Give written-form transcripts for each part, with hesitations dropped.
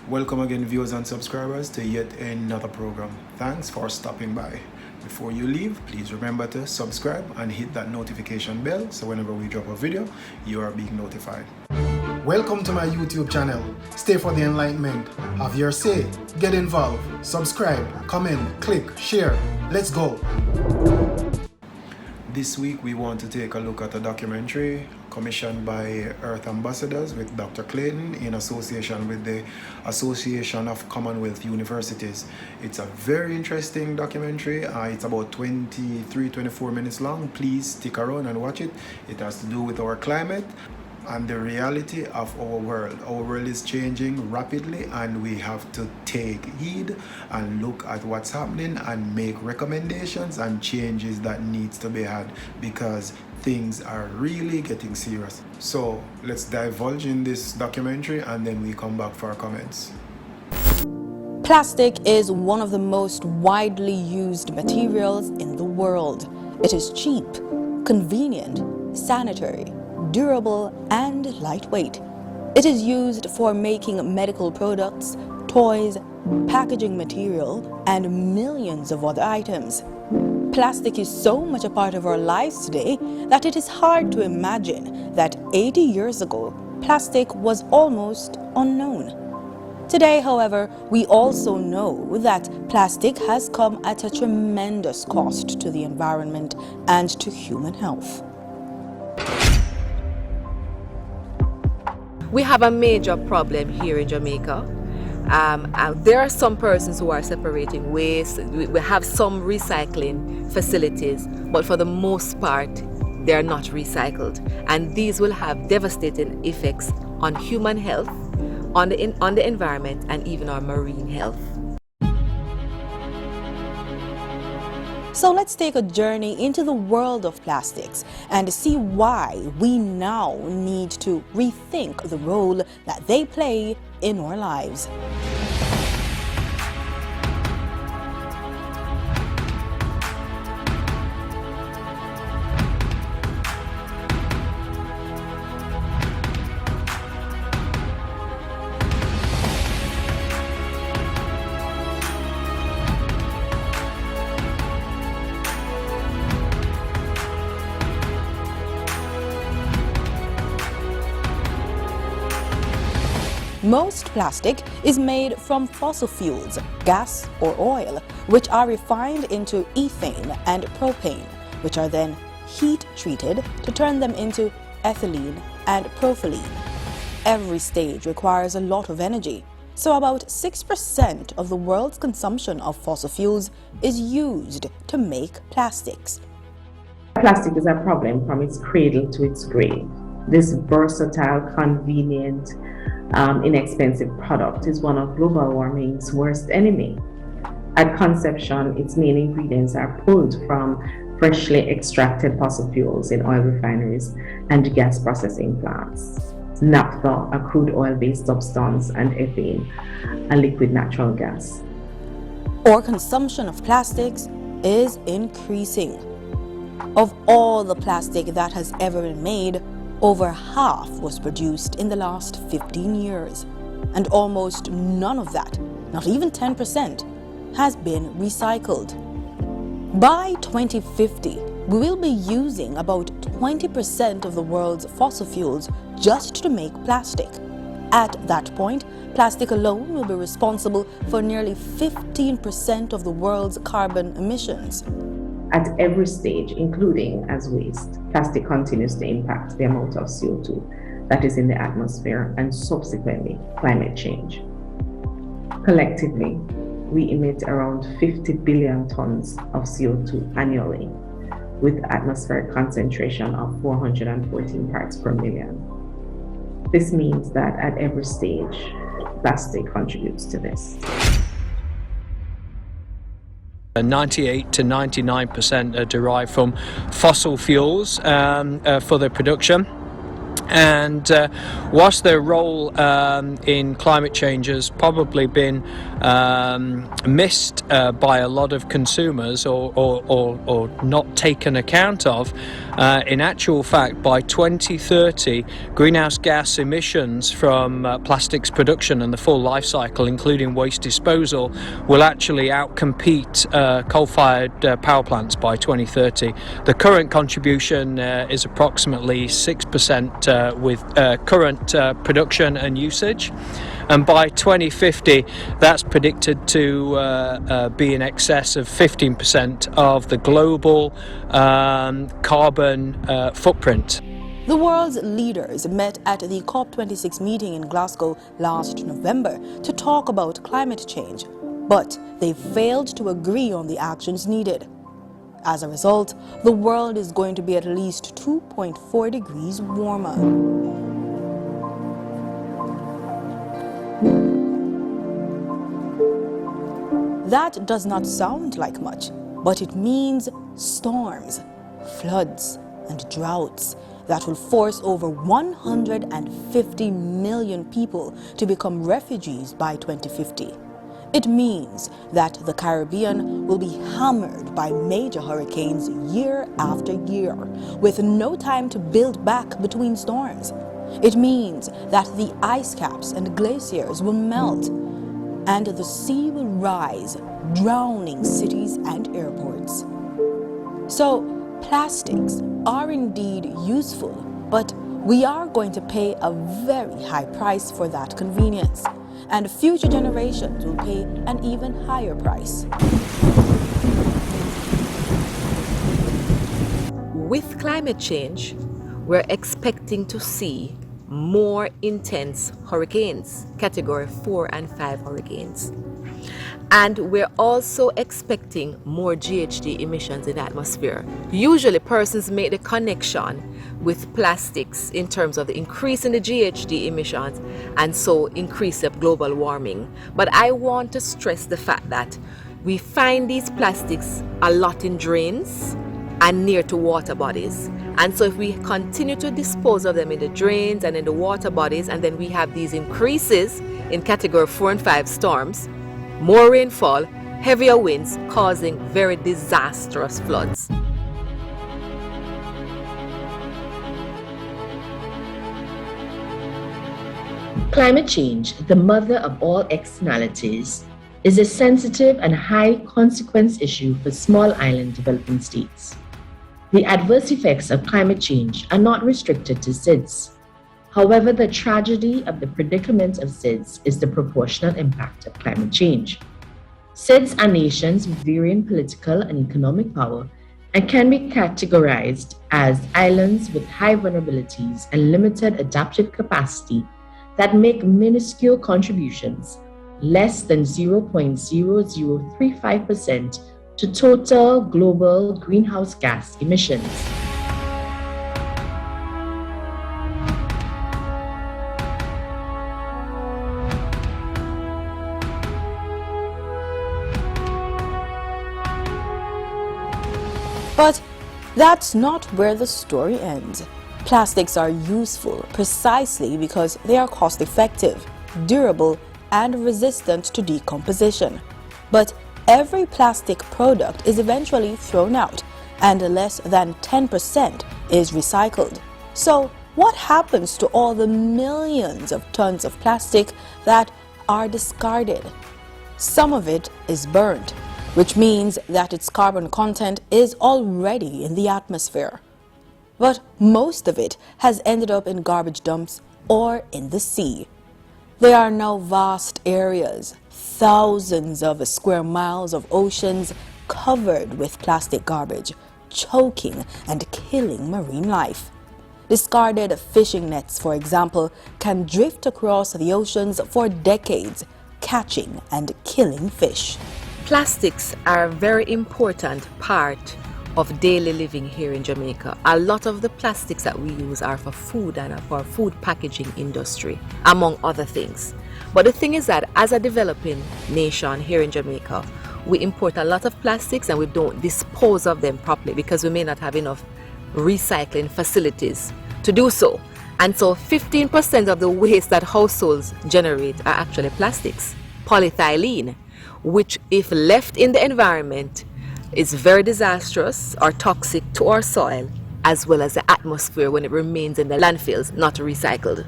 Welcome again, viewers and subscribers, to yet another program. Thanks for stopping by. Before you leave, please remember to subscribe and hit that notification bell so whenever we drop a video, you are being notified. Welcome to my YouTube channel. Stay for the enlightenment. Have your say. Get involved. Subscribe, comment, click, share. Let's go. This week we want to take a look at a documentary commissioned by Earth Ambassadors with Dr. Clayton in association with the Association of Commonwealth Universities. It's a very interesting documentary. It's about 24 minutes long. Please stick around and watch it. It has to do with our climate and the reality of our world. Our world is changing rapidly and we have to take heed and look at what's happening and make recommendations and changes that needs to be had, because things are really getting serious. So let's divulge in this documentary and then we come back for our comments. Plastic is one of the most widely used materials in the world. It is cheap, convenient, sanitary, durable and lightweight. It is used for making medical products, toys, packaging material, and millions of other items. Plastic is so much a part of our lives today that it is hard to imagine that 80 years ago, plastic was almost unknown. Today, however, we also know that plastic has come at a tremendous cost to the environment and to human health. We have a major problem here in Jamaica. There are some persons who are separating waste. We have some recycling facilities, but for the most part, they are not recycled. And these will have devastating effects on human health, on the environment, and even our marine health. So let's take a journey into the world of plastics and see why we now need to rethink the role that they play in our lives. Most plastic is made from fossil fuels, gas or oil, which are refined into ethane and propane, which are then heat treated to turn them into ethylene and propylene. Every stage requires a lot of energy, so about 6% of the world's consumption of fossil fuels is used to make plastics. Plastic is a problem from its cradle to its grave. This versatile, convenient, inexpensive product is one of global warming's worst enemy. At conception, its main ingredients are pulled from freshly extracted fossil fuels in oil refineries and gas processing plants. Naphtha, a crude oil-based substance, and ethane, a liquid natural gas. Our consumption of plastics is increasing. Of all the plastic that has ever been made, over half was produced in the last 15 years, and almost none of that, not even 10%, has been recycled. By 2050, we will be using about 20% of the world's fossil fuels just to make plastic. At that point, plastic alone will be responsible for nearly 15% of the world's carbon emissions. At every stage, including as waste, plastic continues to impact the amount of CO2 that is in the atmosphere and subsequently climate change. Collectively, we emit around 50 billion tons of CO2 annually, with atmospheric concentration of 414 parts per million. This means that at every stage, plastic contributes to this. 98 to 99% are derived from fossil fuels for their production. And whilst their role in climate change has probably been missed by a lot of consumers or not taken account of. In actual fact, by 2030, greenhouse gas emissions from plastics production and the full life cycle, including waste disposal, will actually outcompete coal-fired power plants by 2030. The current contribution is approximately 6% with current production and usage. And by 2050, that's predicted to be in excess of 15% of the global carbon footprint. The world's leaders met at the COP26 meeting in Glasgow last November to talk about climate change, but they failed to agree on the actions needed. As a result, the world is going to be at least 2.4 degrees warmer. That does not sound like much, but it means storms, floods, and droughts that will force over 150 million people to become refugees by 2050. It means that the Caribbean will be hammered by major hurricanes year after year, with no time to build back between storms. It means that the ice caps and glaciers will melt, and the sea will rise, drowning cities and airports. So, plastics are indeed useful, but we are going to pay a very high price for that convenience, and future generations will pay an even higher price. With climate change, we're expecting to see more intense hurricanes, category 4 and 5 hurricanes. And we're also expecting more GHG emissions in the atmosphere. Usually persons make the connection with plastics in terms of the increase in the GHG emissions and so increase of global warming. But I want to stress the fact that we find these plastics a lot in drains and near to water bodies. And so if we continue to dispose of them in the drains and in the water bodies, and then we have these increases in category 4 and 5 storms, more rainfall, heavier winds causing very disastrous floods. Climate change, the mother of all externalities, is a sensitive and high consequence issue for small island developing states. The adverse effects of climate change are not restricted to SIDS. However, the tragedy of the predicament of SIDS is the proportional impact of climate change. SIDS are nations with varying political and economic power and can be categorized as islands with high vulnerabilities and limited adaptive capacity that make minuscule contributions, less than 0.0035% to total global greenhouse gas emissions. But that's not where the story ends. Plastics are useful precisely because they are cost-effective, durable, and resistant to decomposition. But every plastic product is eventually thrown out, and less than 10% is recycled. So, what happens to all the millions of tons of plastic that are discarded? Some of it is burnt, which means that its carbon content is already in the atmosphere. But most of it has ended up in garbage dumps or in the sea. There are now vast areas, thousands of square miles of oceans covered with plastic garbage, choking and killing marine life. Discarded fishing nets, for example, can drift across the oceans for decades, catching and killing fish. Plastics are a very important part of daily living here in Jamaica. A lot of the plastics that we use are for food and for food packaging industry, among other things. But the thing is that as a developing nation here in Jamaica, we import a lot of plastics and we don't dispose of them properly because we may not have enough recycling facilities to do so. And so 15% of the waste that households generate are actually plastics. polyethylene, which if left in the environment is very disastrous or toxic to our soil as well as the atmosphere when it remains in the landfills not recycled.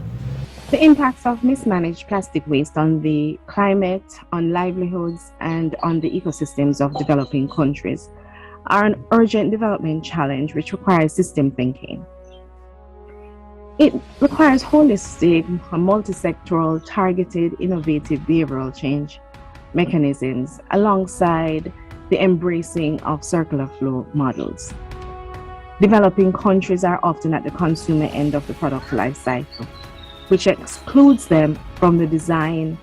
The impacts of mismanaged plastic waste on the climate, on livelihoods, and on the ecosystems of developing countries are an urgent development challenge which requires system thinking. It requires holistic, multi-sectoral, targeted, innovative behavioral change mechanisms alongside the embracing of circular flow models. Developing countries are often at the consumer end of the product life cycle, which excludes them from the design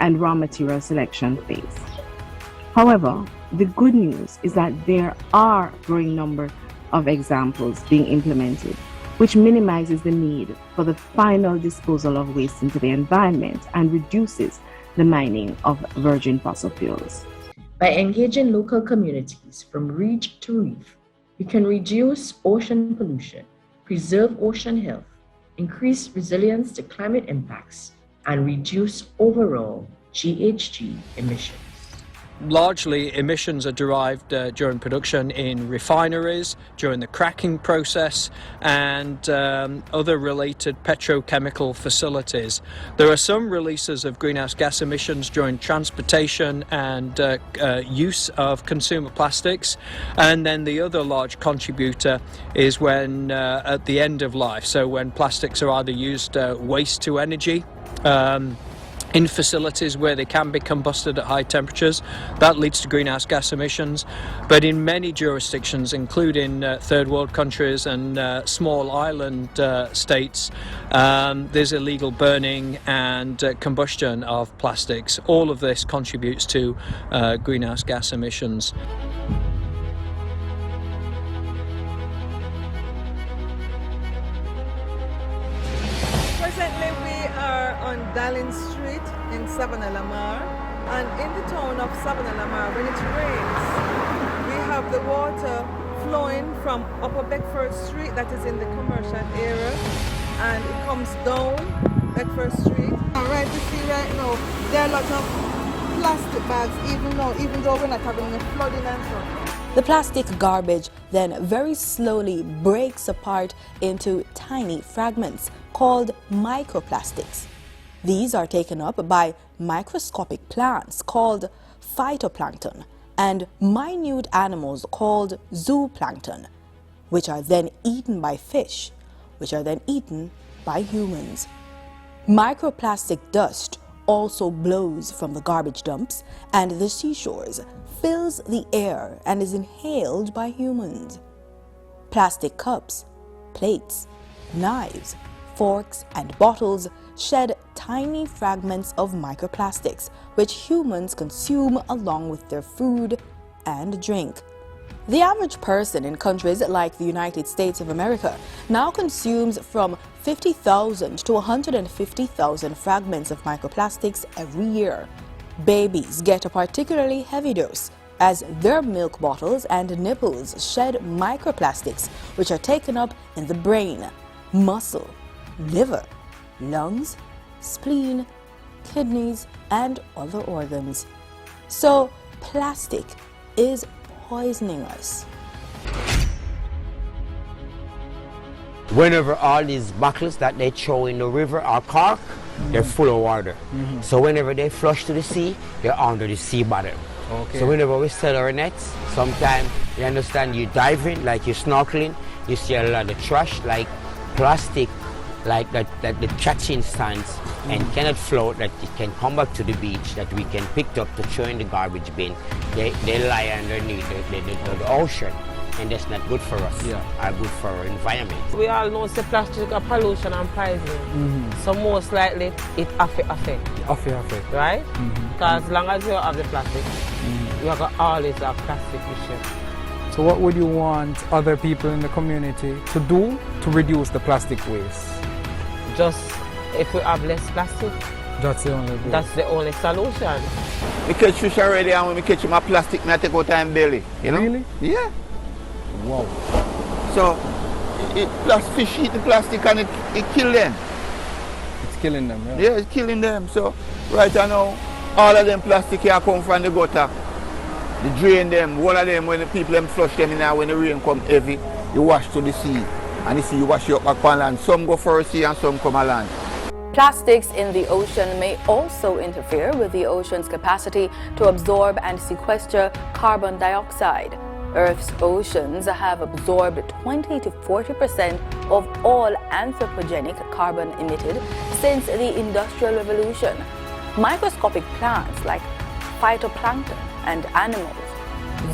and raw material selection phase. However, the good news is that there are a growing number of examples being implemented, which minimizes the need for the final disposal of waste into the environment and reduces the mining of virgin fossil fuels. By engaging local communities from reach to reef, we can reduce ocean pollution, preserve ocean health, increase resilience to climate impacts, and reduce overall GHG emissions. Largely, emissions are derived during production in refineries, during the cracking process, and other related petrochemical facilities. There are some releases of greenhouse gas emissions during transportation and use of consumer plastics, and then the other large contributor is when at the end of life, so when plastics are either used waste to energy, in facilities where they can be combusted at high temperatures. That leads to greenhouse gas emissions. But in many jurisdictions, including third world countries and small island states, there's illegal burning and combustion of plastics. All of this contributes to greenhouse gas emissions. Presently we are on Dallin Street in Savannah Lamar, and in the town of Savannah Lamar, when it rains, we have the water flowing from Upper Beckford Street, that is in the commercial area, and it comes down Beckford Street. Right, you see right now, there are lots of plastic bags, even though we're not having a flooding and so. The plastic garbage then very slowly breaks apart into tiny fragments called microplastics. These are taken up by microscopic plants called phytoplankton and minute animals called zooplankton, which are then eaten by fish, which are then eaten by humans. Microplastic dust also blows from the garbage dumps and the seashores, fills the air and is inhaled by humans. Plastic cups, plates, knives, forks and bottles shed tiny fragments of microplastics, which humans consume along with their food and drink. The average person in countries like the United States of America now consumes from 50,000 to 150,000 fragments of microplastics every year. Babies get a particularly heavy dose, as their milk bottles and nipples shed microplastics, which are taken up in the brain, muscle, liver, lungs, spleen, kidneys, and other organs. So plastic is poisoning us. Whenever all these bottles that they throw in the river or cork, they're full of water. So whenever they flush to the sea, they're under the sea bottom. Okay. So whenever we sell our nets, sometimes you understand you diving, like you're snorkeling, you see a lot of trash, like plastic, like that the catching stands and cannot float, that it can come back to the beach, that we can pick up to throw in the garbage bin. They lie underneath the ocean, and that's not good for us, or good for our environment. We all know the plastic is pollution and poisoning, so most likely it affect, right? Because as long as you have the plastic, you are gonna always have plastic issue. So what would you want other people in the community to do to reduce the plastic waste? Just if we have less plastic, That's the only goal. that's the only solution. We catch fish already, and when we catch my plastic, I take out time belly. You know? Really? Yeah. Wow. So, fish eat the plastic and it kill them. It's killing them, yeah? Yeah, it's killing them. So, right now, All of them plastic here come from the gutter. The drain them, one of them when the people them flush them in now when the rain come heavy, you wash to the sea. And the sea you wash you up back on land. Some go for a sea and some come on land. Plastics in the ocean may also interfere with the ocean's capacity to absorb and sequester carbon dioxide. Earth's oceans have absorbed 20 to 40% of all anthropogenic carbon emitted since the Industrial Revolution. Microscopic plants like phytoplankton and animals,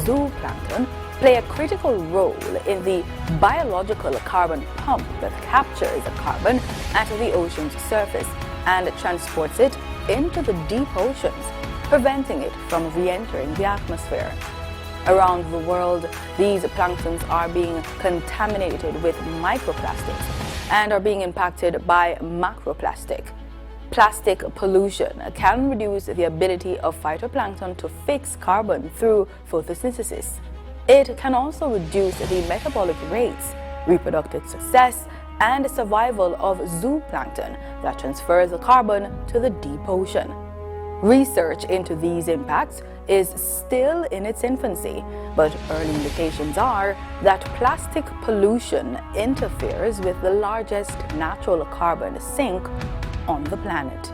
zooplankton, play a critical role in the biological carbon pump that captures the carbon at the ocean's surface and transports it into the deep oceans, preventing it from re-entering the atmosphere. Around the world, these planktons are being contaminated with microplastics and are being impacted by macroplastic. Plastic pollution can reduce the ability of phytoplankton to fix carbon through photosynthesis. It can also reduce the metabolic rates, reproductive success, and survival of zooplankton that transfers the carbon to the deep ocean. Research into these impacts is still in its infancy, but early indications are that plastic pollution interferes with the largest natural carbon sink on the planet.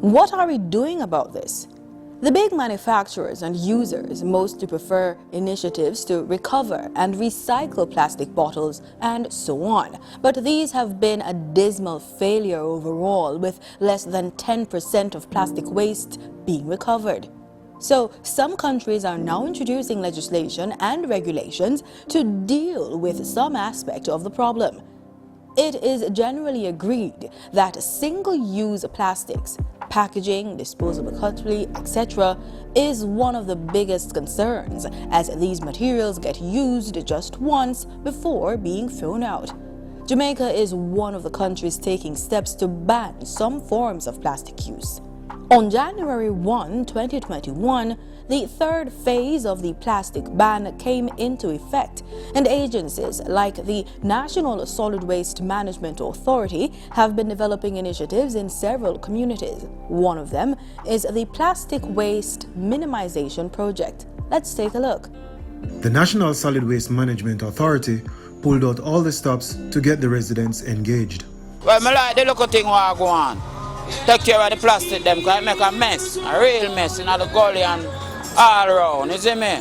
What are we doing about this? The big manufacturers and users mostly prefer initiatives to recover and recycle plastic bottles and so on. But these have been a dismal failure overall, with less than 10% of plastic waste being recovered. So some countries are now introducing legislation and regulations to deal with some aspect of the problem. It is generally agreed that single-use plastics, packaging, disposable cutlery, etc., is one of the biggest concerns, as these materials get used just once before being thrown out. Jamaica is one of the countries taking steps to ban some forms of plastic use. On January 1, 2021, the third phase of the plastic ban came into effect, and agencies like the National Solid Waste Management Authority have been developing initiatives in several communities. One of them is the Plastic Waste Minimization Project. Let's take a look. The National Solid Waste Management Authority pulled out all the stops to get the residents engaged. Well, I like the local thing what go on. Take care of the plastic them, because it make a mess, a real mess in the gully and all around, you see me?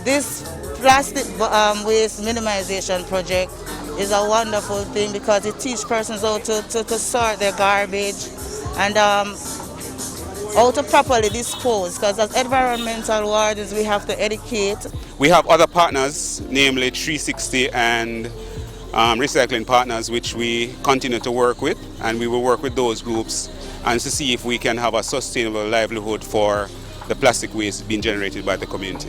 This plastic waste minimization project is a wonderful thing because it teaches persons how to sort their garbage and how to properly dispose, because as environmental wardens we have to educate. We have other partners, namely 360 and recycling partners, which we continue to work with, and we will work with those groups and to see if we can have a sustainable livelihood for the plastic waste being generated by the community.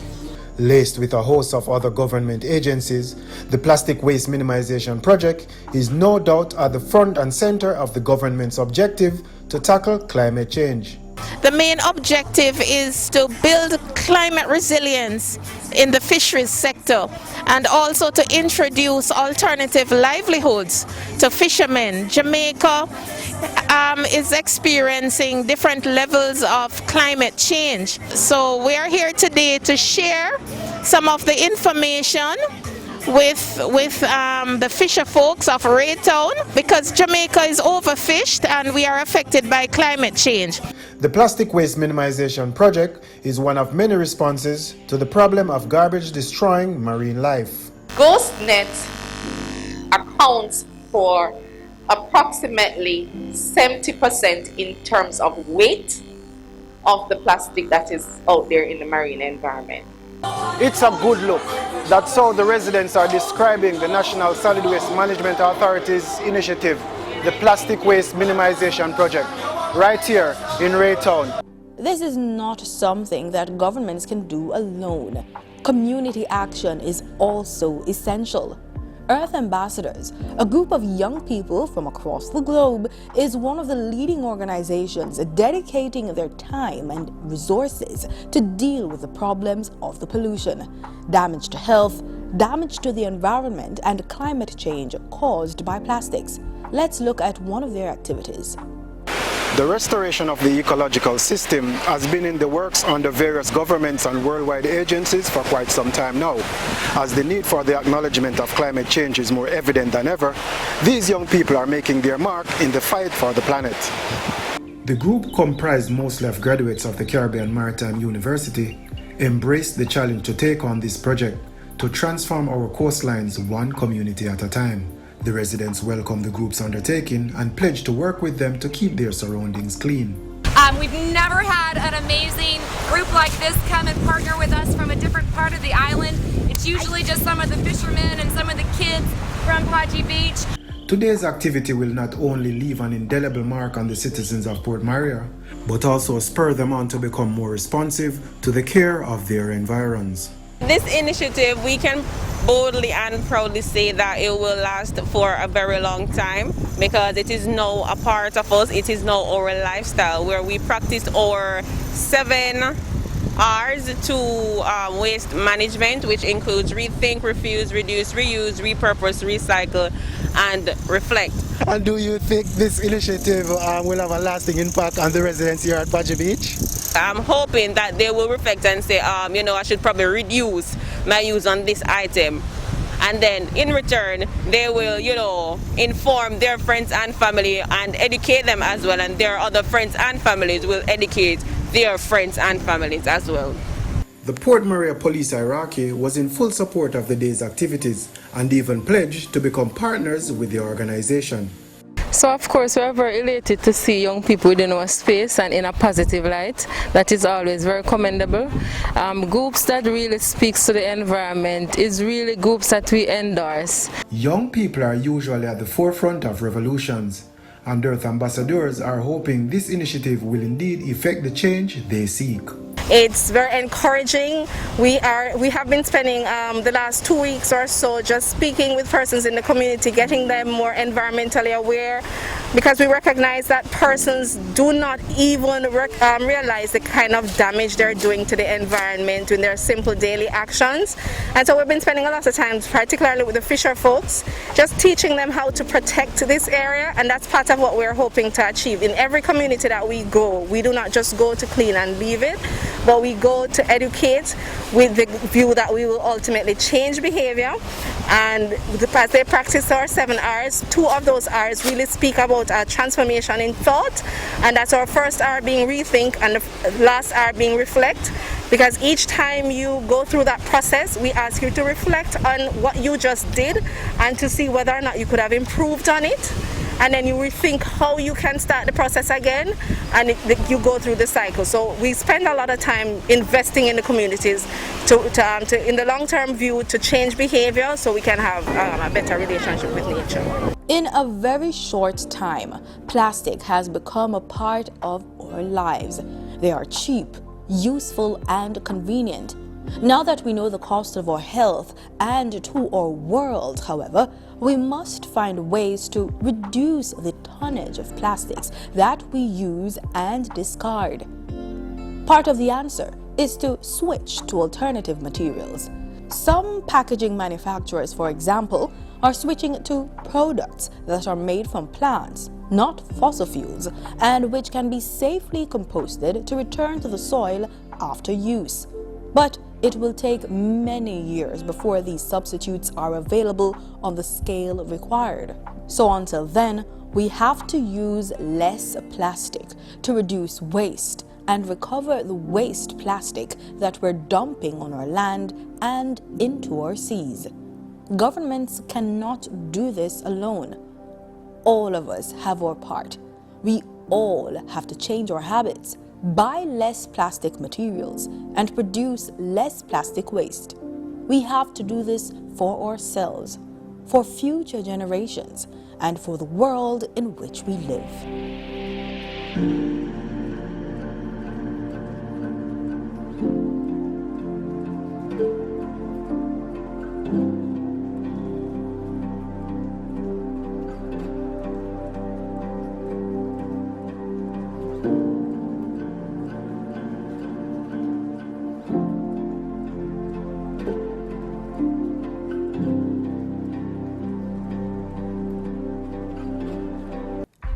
Laced with a host of other government agencies, the Plastic Waste Minimization Project is no doubt at the front and center of the government's objective to tackle climate change. The main objective is to build climate resilience in the fisheries sector and also to introduce alternative livelihoods to fishermen. Jamaica is experiencing different levels of climate change. So we are here today to share some of the information with the fisher folks of Raytown, because Jamaica is overfished and we are affected by climate change. The Plastic Waste Minimization Project is one of many responses to the problem of garbage destroying marine life. GhostNet accounts for approximately 70% in terms of weight of the plastic that is out there in the marine environment. It's a good look. That's how the residents are describing the National Solid Waste Management Authority's initiative, the Plastic Waste Minimization Project, right here in Raytown. This is not something that governments can do alone. Community action is also essential. Earth Ambassadors, a group of young people from across the globe, is one of the leading organizations dedicating their time and resources to deal with the problems of the pollution, damage to health, damage to the environment, and climate change caused by plastics. Let's look at one of their activities. The restoration of the ecological system has been in the works under various governments and worldwide agencies for quite some time now. As the need for the acknowledgement of climate change is more evident than ever, these young people are making their mark in the fight for the planet. The group, comprised mostly of graduates of the Caribbean Maritime University, embraced the challenge to take on this project to transform our coastlines one community at a time. The residents welcomed the group's undertaking and pledged to work with them to keep their surroundings clean. We've never had an amazing group like this come and partner with us from a different part of the island. It's usually just some of the fishermen and some of the kids from Podgy Beach. Today's activity will not only leave an indelible mark on the citizens of Port Maria, but also spur them on to become more responsive to the care of their environs. This initiative, we can boldly and proudly say that it will last for a very long time because it is now a part of us, it is now our lifestyle where we practice our 7 R's to waste management, which includes rethink, refuse, reduce, reuse, repurpose, recycle, and reflect. And do you think this initiative will have a lasting impact on the residents here at Podgy Beach? I'm hoping that they will reflect and say, I should probably reduce my use on this item. And then in return, they will, inform their friends and family and educate them as well. And their other friends and families will educate their friends and families as well. The Port Maria Police Hierarchy was in full support of the day's activities and even pledged to become partners with the organization. So of course we are very elated to see young people within our space and in a positive light. That is always very commendable. Groups that really speaks to the environment is really groups that we endorse. Young people are usually at the forefront of revolutions, and Earth Ambassadors are hoping this initiative will indeed effect the change they seek. It's very encouraging. We have been spending the last 2 weeks or so just speaking with persons in the community, getting them more environmentally aware, because we recognize that persons do not even realize the kind of damage they're doing to the environment in their simple daily actions. And so we've been spending a lot of time, particularly with the fisher folks, just teaching them how to protect this area, and that's part of what we're hoping to achieve. In every community that we go, we do not just go to clean and leave it, but we go to educate with the view that we will ultimately change behavior. And as they practice our 7 R's, 2 of those R's really speak about a transformation in thought, and that's our first R being rethink and the last R being reflect. Because each time you go through that process, we ask you to reflect on what you just did and to see whether or not you could have improved on it. And then you rethink how you can start the process again, and you go through the cycle. So we spend a lot of time investing in the communities to in the long-term view, to change behavior so we can have a better relationship with nature. In a very short time, plastic has become a part of our lives. They are cheap, useful, and convenient. Now that we know the cost of our health and to our world, however, we must find ways to reduce the tonnage of plastics that we use and discard. Part of the answer is to switch to alternative materials. Some packaging manufacturers, for example, are switching to products that are made from plants, not fossil fuels, and which can be safely composted to return to the soil after use. But it will take many years before these substitutes are available on the scale required. So until then, we have to use less plastic to reduce waste and recover the waste plastic that we're dumping on our land and into our seas. Governments cannot do this alone. All of us have our part. We all have to change our habits, buy less plastic materials, and produce less plastic waste. We have to do this for ourselves, for future generations, and for the world in which we live.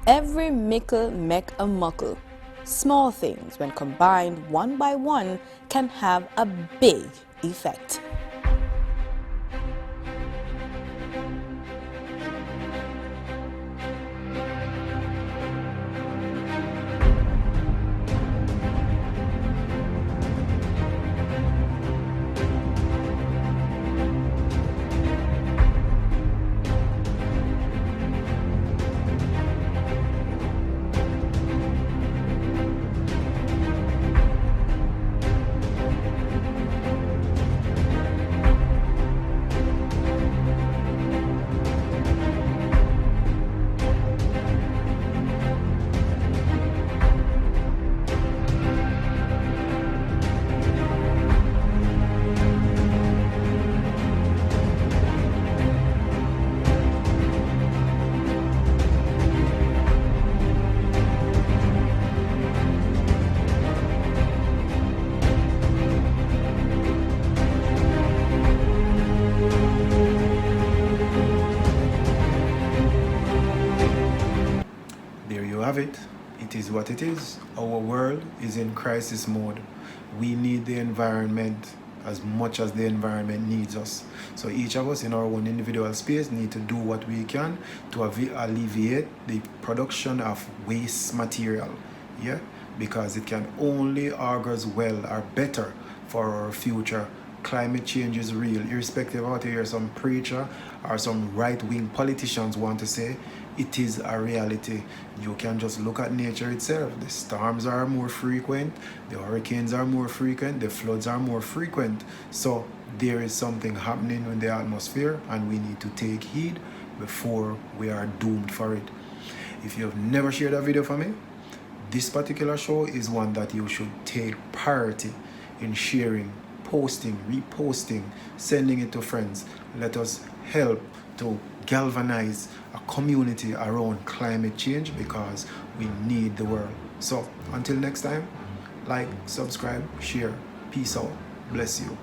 Every mickle make a muckle. Small things, when combined one by one, can have a big effect. It is what it is. Our world is in crisis mode. We need the environment as much as the environment needs us. So each of us in our own individual space need to do what we can to alleviate the production of waste material. Yeah, because it can only augurs well or better for our future. Climate change is real, irrespective of what you hear some preacher or some right-wing politicians want to say. It is a reality. You can just look at nature itself. The storms are more frequent, the hurricanes are more frequent, the floods are more frequent. So there is something happening in the atmosphere and we need to take heed before we are doomed for it. If you have never shared a video for me, this particular show is one that you should take priority in sharing, posting, reposting, sending it to friends. Let us help to galvanize a community around climate change because we need the world. So until next time, like, subscribe, share. Peace out. Bless you.